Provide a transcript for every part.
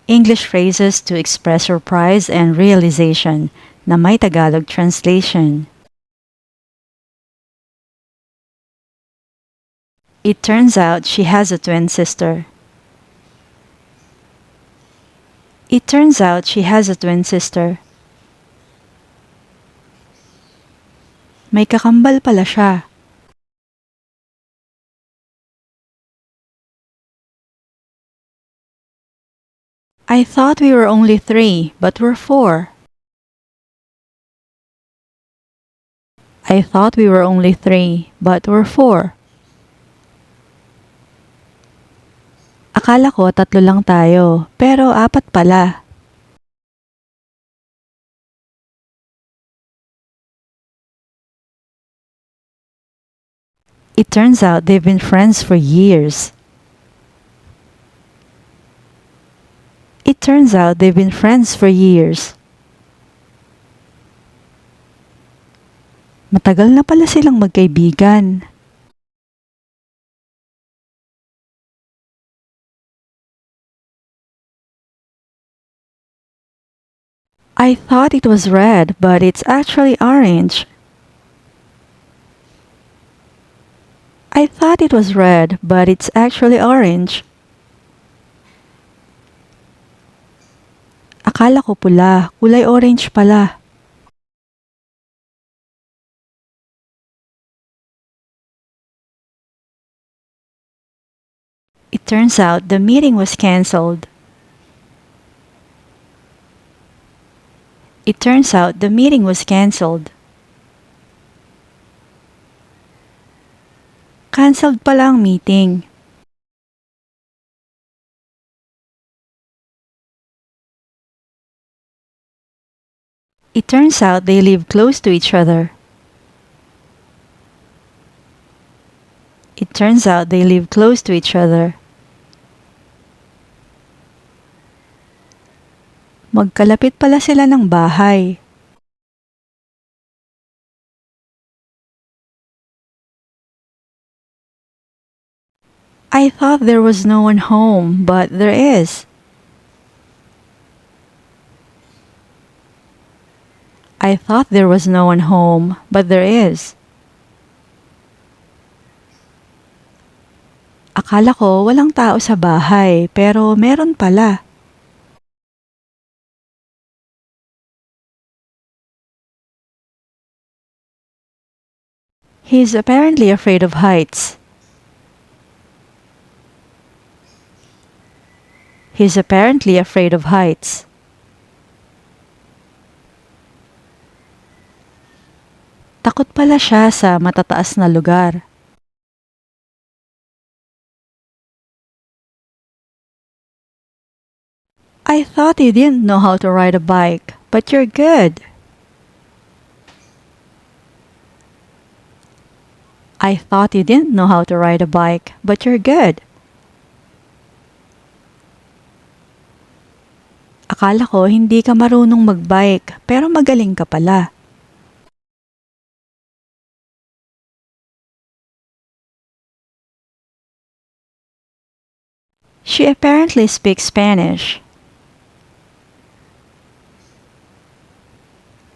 English phrases to express surprise and realization na may Tagalog translation. It turns out she has a twin sister. It turns out she has a twin sister. May kakambal pala siya. I thought we were only 3, but we're 4. I thought we were only 3, but we're 4. Akala ko 3 lang tayo, pero 4 pala. It turns out they've been friends for years. It turns out they've been friends for years. Matagal na pala silang magkaibigan. I thought it was red, but it's actually orange. I thought it was red, but it's actually orange. Akala ko pula, kulay orange pala. It turns out the meeting was canceled. It turns out the meeting was canceled. Canceled pala ang meeting. It turns out they live close to each other. It turns out they live close to each other. Magkalapit pala sila ng bahay. I thought there was no one home, but there is. I thought there was no one home, but there is. Akala ko walang tao sa bahay, pero meron pala. He's apparently afraid of heights. He's apparently afraid of heights. Takot pala siya sa matataas na lugar. I thought you didn't know how to ride a bike, but you're good. I thought you didn't know how to ride a bike, but you're good. Akala ko hindi ka marunong magbike, pero magaling ka pala. She apparently speaks Spanish.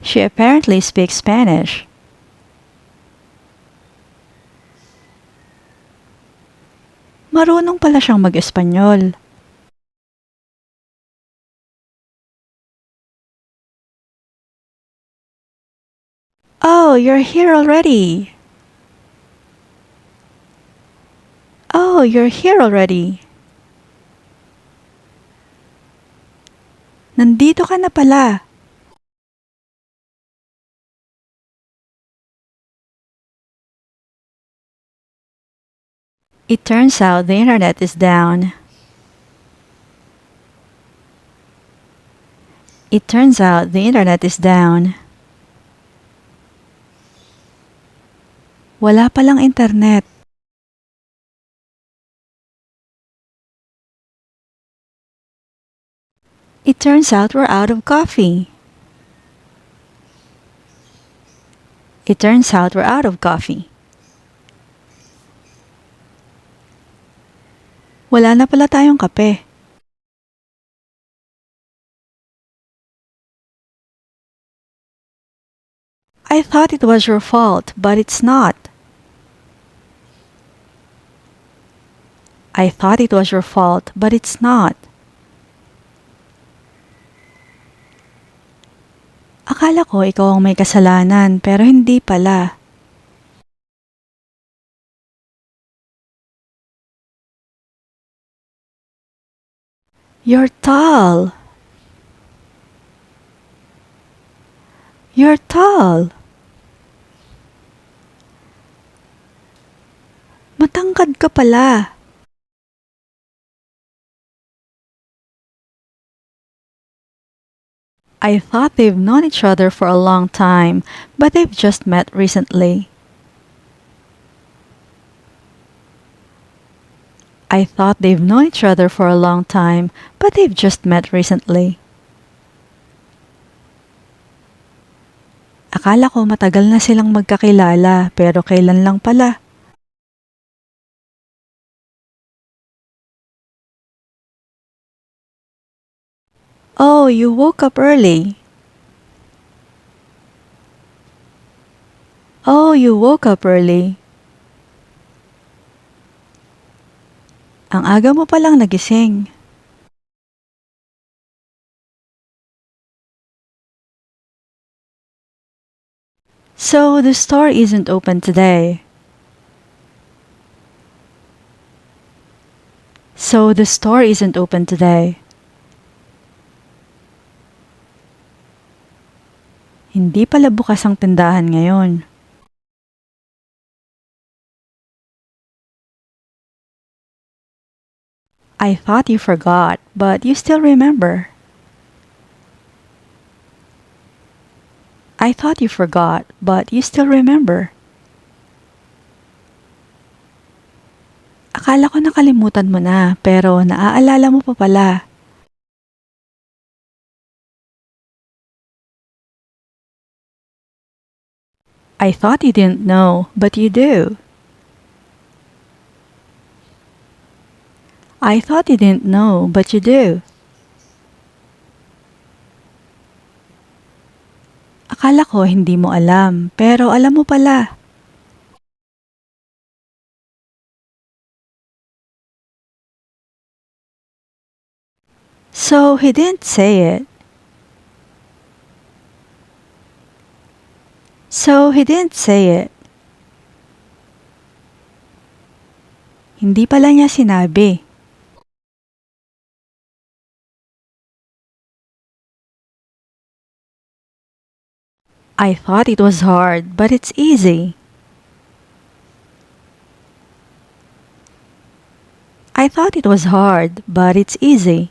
She apparently speaks Spanish. Marunong pala siyang mag-Espanyol. Oh, you're here already. Oh, you're here already. Nandito ka na pala. It turns out the internet is down. It turns out the internet is down. Wala palang internet. It turns out we're out of coffee. It turns out we're out of coffee. Wala na pala tayong kape. I thought it was your fault, but it's not. I thought it was your fault, but it's not. Akala ko ikaw ang may kasalanan, pero hindi pala. You're tall. You're tall. Matangkad ka pala. I thought they've known each other for a long time, but they've just met recently. I thought they've known each other for a long time, but they've just met recently. Akala ko matagal na silang magkakilala, pero kailan lang pala. Oh, you woke up early. Oh, you woke up early. Ang aga mo palang nagising. So, the store isn't open today. So, the store isn't open today. Hindi pala bukas ang tindahan ngayon. I thought you forgot, but you still remember. I thought you forgot, but you still remember. Akala ko nakalimutan mo na, pero naaalala mo pa pala. I thought you didn't know, but you do. I thought you didn't know, but you do. Akala ko hindi mo alam, pero alam mo pala. So, he didn't say it. So, he didn't say it. Hindi pala niya sinabi. I thought it was hard, but it's easy. I thought it was hard, but it's easy.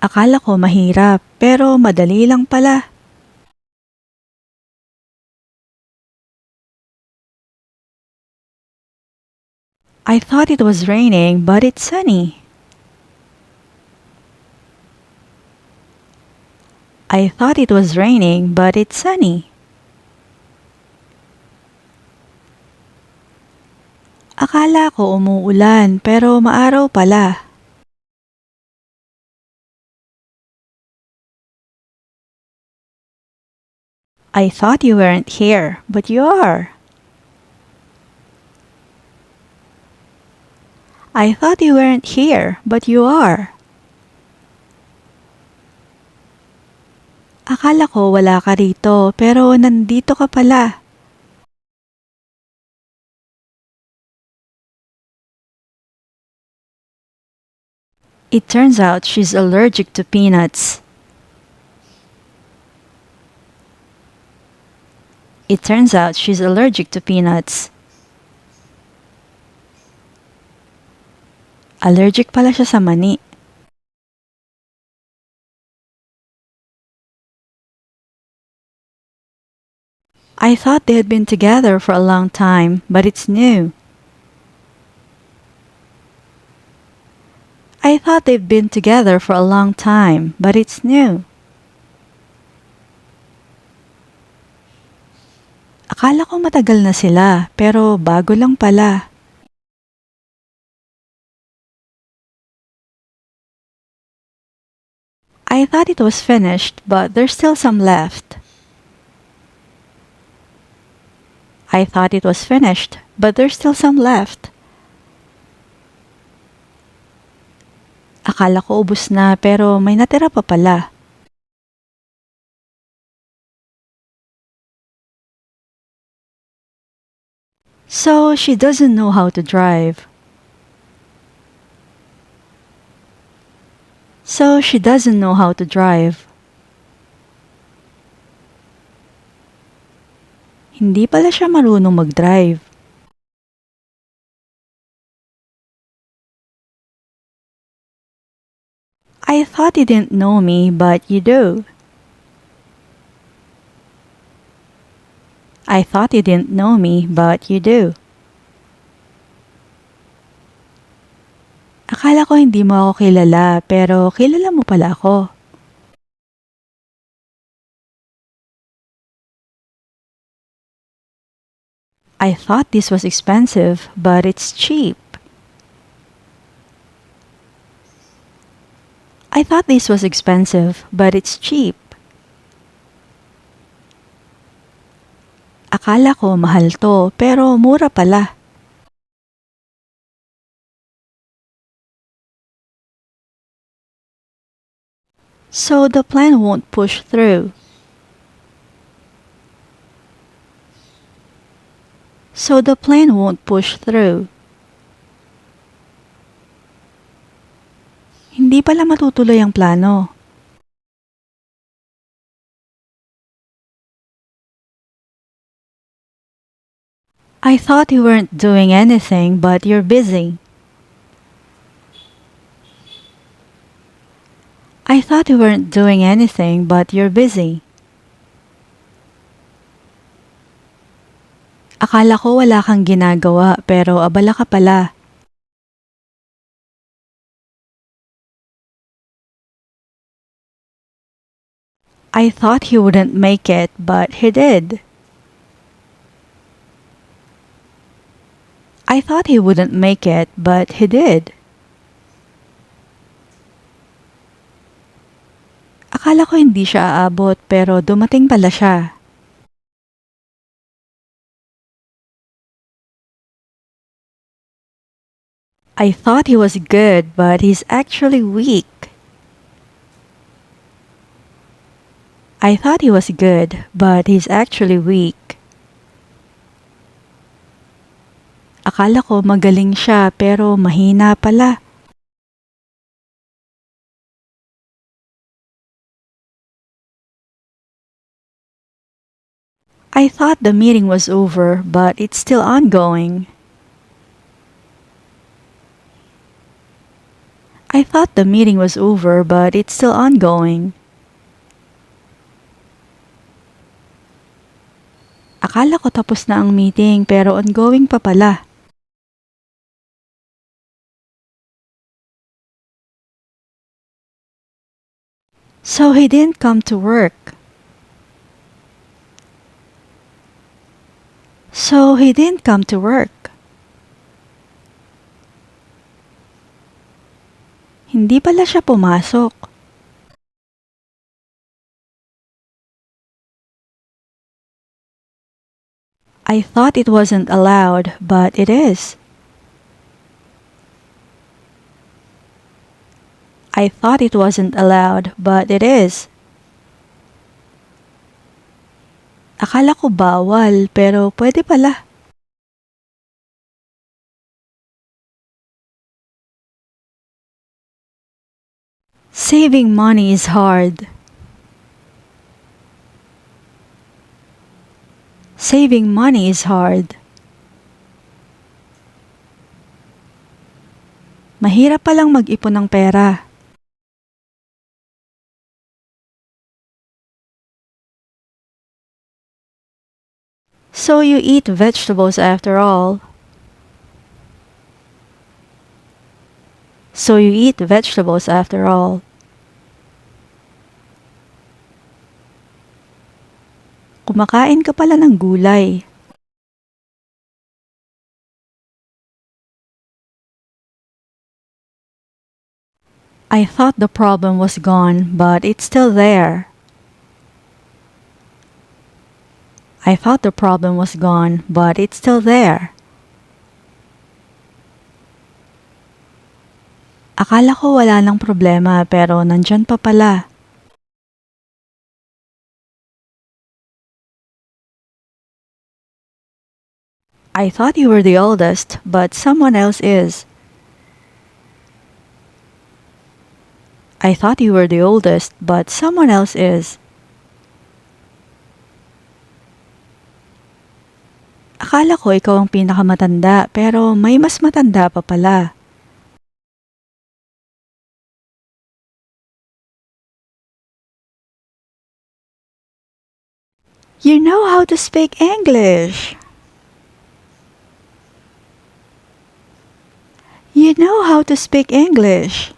Akala ko mahirap, pero madali lang pala. I thought it was raining, but it's sunny. I thought it was raining, but it's sunny. Akala ko umuulan, pero maaraw pala. I thought you weren't here, but you are. I thought you weren't here, but you are. Akala ko wala ka rito, pero nandito ka pala. It turns out she's allergic to peanuts. It turns out she's allergic to peanuts. Allergic pala siya sa mani. I thought they had been together for a long time, but it's new. I thought they've been together for a long time, but it's new. Akala ko matagal na sila, pero bago lang pala. I thought it was finished, but there's still some left. I thought it was finished, but there's still some left. Akala ko ubos na pero may natira pa pala. So she doesn't know how to drive. So she doesn't know how to drive. Hindi pala siya marunong mag-drive. I thought you didn't know me, but you do. I thought you didn't know me, but you do. Akala ko hindi mo ako kilala, pero kilala mo pala ako. I thought this was expensive, but it's cheap. I thought this was expensive, but it's cheap. Akala ko mahal to, pero mura pala. So the plan won't push through. So the plan won't push through. Hindi pala matutuloy ang plano. I thought you weren't doing anything, but you're busy. I thought you weren't doing anything, but you're busy. Akala ko wala kang ginagawa, pero abala ka pala. I thought he wouldn't make it, but he did. I thought he wouldn't make it, but he did. Akala ko hindi siya aabot, pero dumating pala siya. I thought he was good, but he's actually weak. I thought he was good, but he's actually weak. Akala ko magaling siya, pero mahina pala. I thought the meeting was over, but it's still ongoing. I thought the meeting was over, but it's still ongoing. Akala ko tapos na ang meeting, pero ongoing pa pala. So he didn't come to work. So he didn't come to work. Hindi pala siya pumasok. I thought it wasn't allowed, but it is. I thought it wasn't allowed, but it is. Akala ko bawal, pero pwede pala. Saving money is hard. Saving money is hard. Mahirap palang mag-ipon ng pera. So you eat vegetables after all. So you eat vegetables after all. Kumakain ka pala ng gulay. I thought the problem was gone, but it's still there. I thought the problem was gone, but it's still there. Akala ko wala nang problema pero nandyan pa pala. I thought you were the oldest, but someone else is. I thought you were the oldest, but someone else is. Akala ko ikaw ang pinakamatanda pero may mas matanda pa pala. You know how to speak English. You know how to speak English.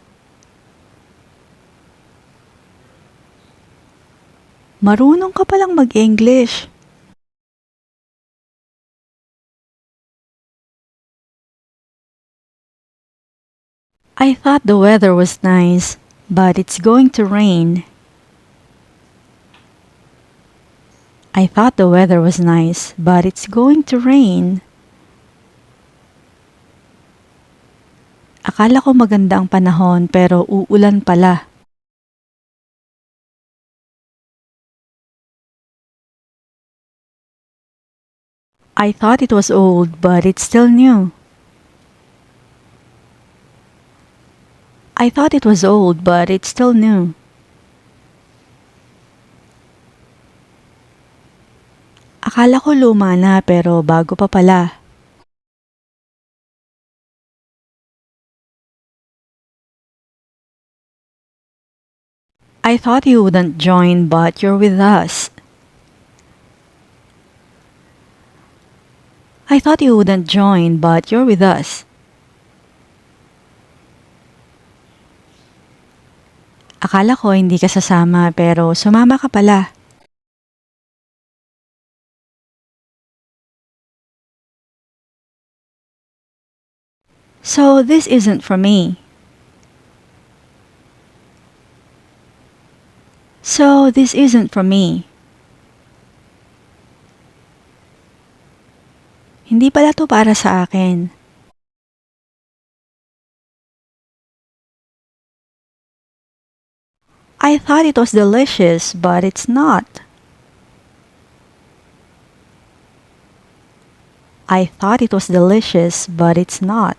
Marunong ka palang mag-English. I thought the weather was nice, but it's going to rain. I thought the weather was nice, but it's going to rain. Akala ko maganda ang panahon pero uulan pala. I thought it was old, but it's still new. I thought it was old, but it's still new. Akala ko luma na pero bago pa pala. I thought you wouldn't join but you're with us. I thought you wouldn't join but you're with us. Akala ko hindi ka sasama pero sumama ka pala. So this isn't for me. So this isn't for me. Hindi pala to para sa akin. I thought it was delicious, but it's not. I thought it was delicious, but it's not.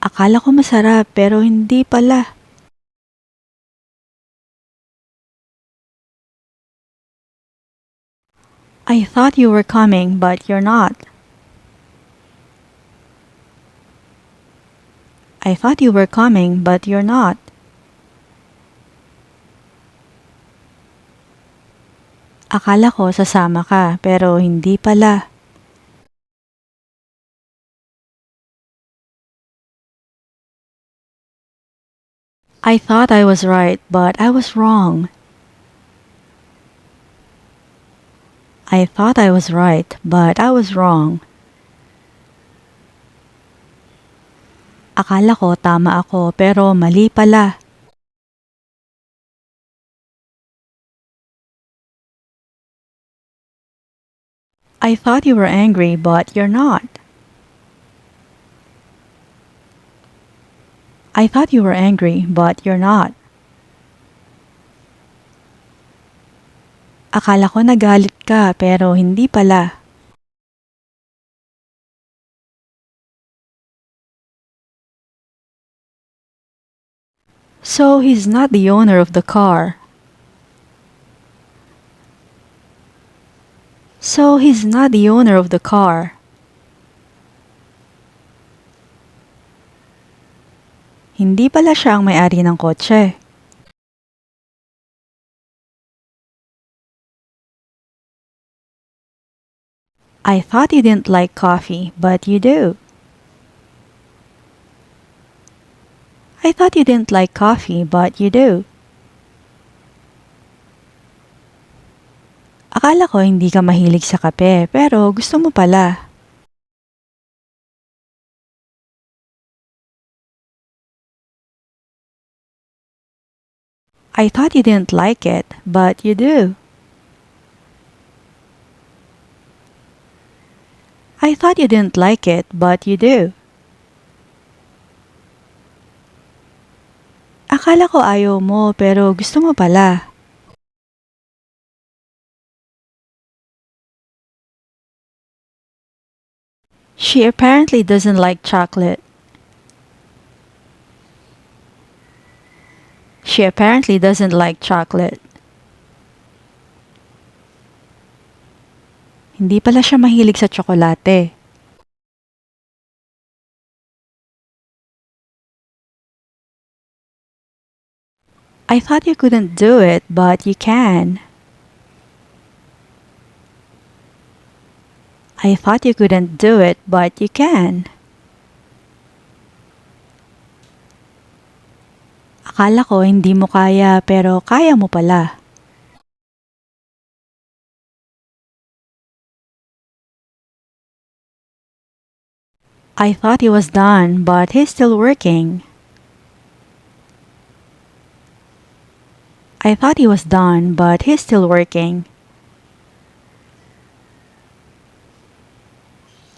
Akala ko masarap pero hindi pala. I thought you were coming, but you're not. I thought you were coming, but you're not. Akala ko sasama ka, pero hindi pala. I thought I was right, but I was wrong. I thought I was right, but I was wrong. Akala ko tama ako, pero mali pala. I thought you were angry, but you're not. I thought you were angry, but you're not. Akala ko nagalit ka, pero hindi pala. So he's not the owner of the car. So he's not the owner of the car. Hindi pala siya ang may-ari ng kotse. I thought you didn't like coffee, but you do. I thought you didn't like coffee, but you do. Akala ko hindi ka mahilig sa kape, pero gusto mo pala. I thought you didn't like it, but you do. I thought you didn't like it, but you do. Akala ko ayaw mo pero gusto mo pala. She apparently doesn't like chocolate. She apparently doesn't like chocolate. Hindi pala siya mahilig sa tsokolate. I thought you couldn't do it, but you can. I thought you couldn't do it, but you can. Akala ko hindi mo kaya pero kaya mo pala. I thought he was done, but he's still working. I thought he was done, but he's still working.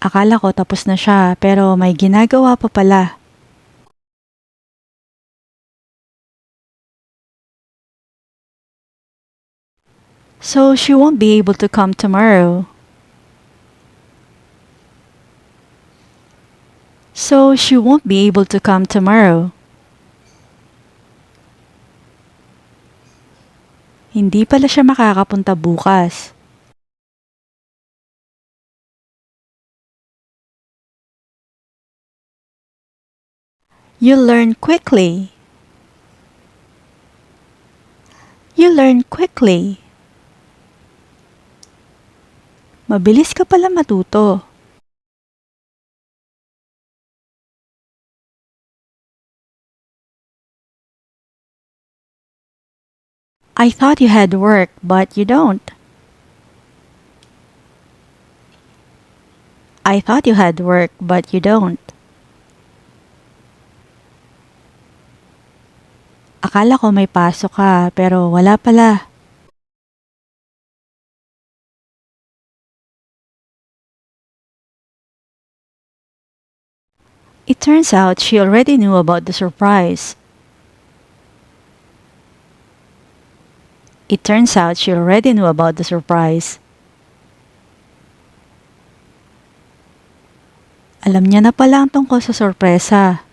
Akala ko tapos na siya, pero may ginagawa pa pala. So she won't be able to come tomorrow. So she won't be able to come tomorrow. Hindi pala siya makakapunta bukas. You learn quickly. You learn quickly. Mabilis ka pala matuto. I thought you had work, but you don't. I thought you had work, but you don't. Akala ko may pasok ka, pero wala pala. It turns out she already knew about the surprise. It turns out she already knew about the surprise. Alam niya na pala ang tungkol sa sorpresa.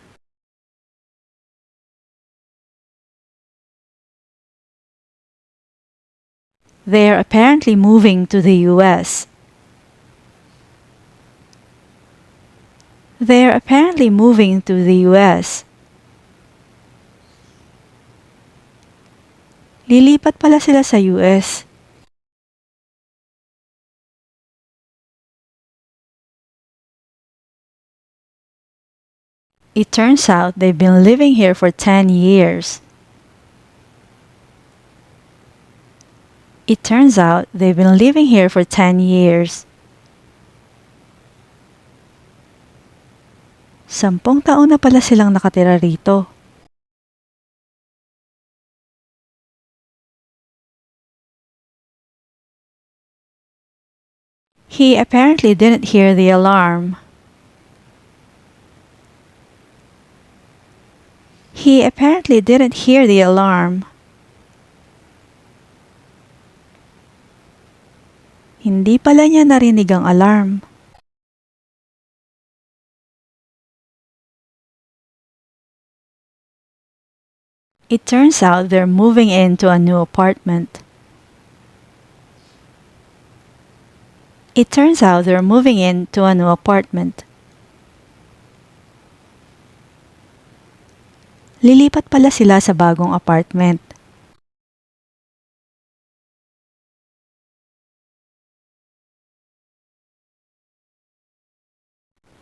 They're apparently moving to the US. They're apparently moving to the US. Lilipat pala sila sa US. It turns out they've been living here for 10 years. It turns out they've been living here for 10 years. 10 taon na pala silang nakatira rito. He apparently didn't hear the alarm. He apparently didn't hear the alarm. Hindi pala niya narinig ang alarm. It turns out they're moving into a new apartment. It turns out they're moving into a new apartment. Lilipat pala sila sa bagong apartment.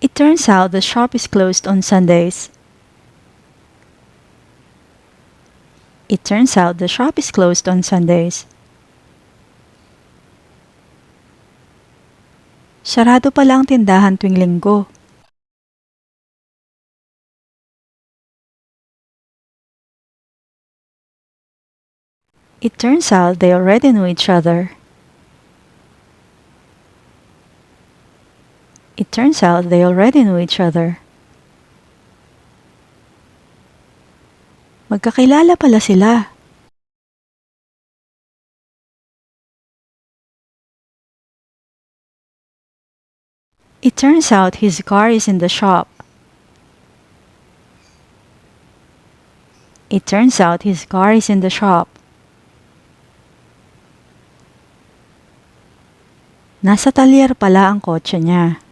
It turns out the shop is closed on Sundays. It turns out the shop is closed on Sundays. Sarado pala ang tindahan tuwing Linggo. It turns out they already knew each other. It turns out they already knew each other. Magkakilala pala sila. It turns out his car is in the shop. It turns out his car is in the shop. Nasa talyer pala ang kotse niya.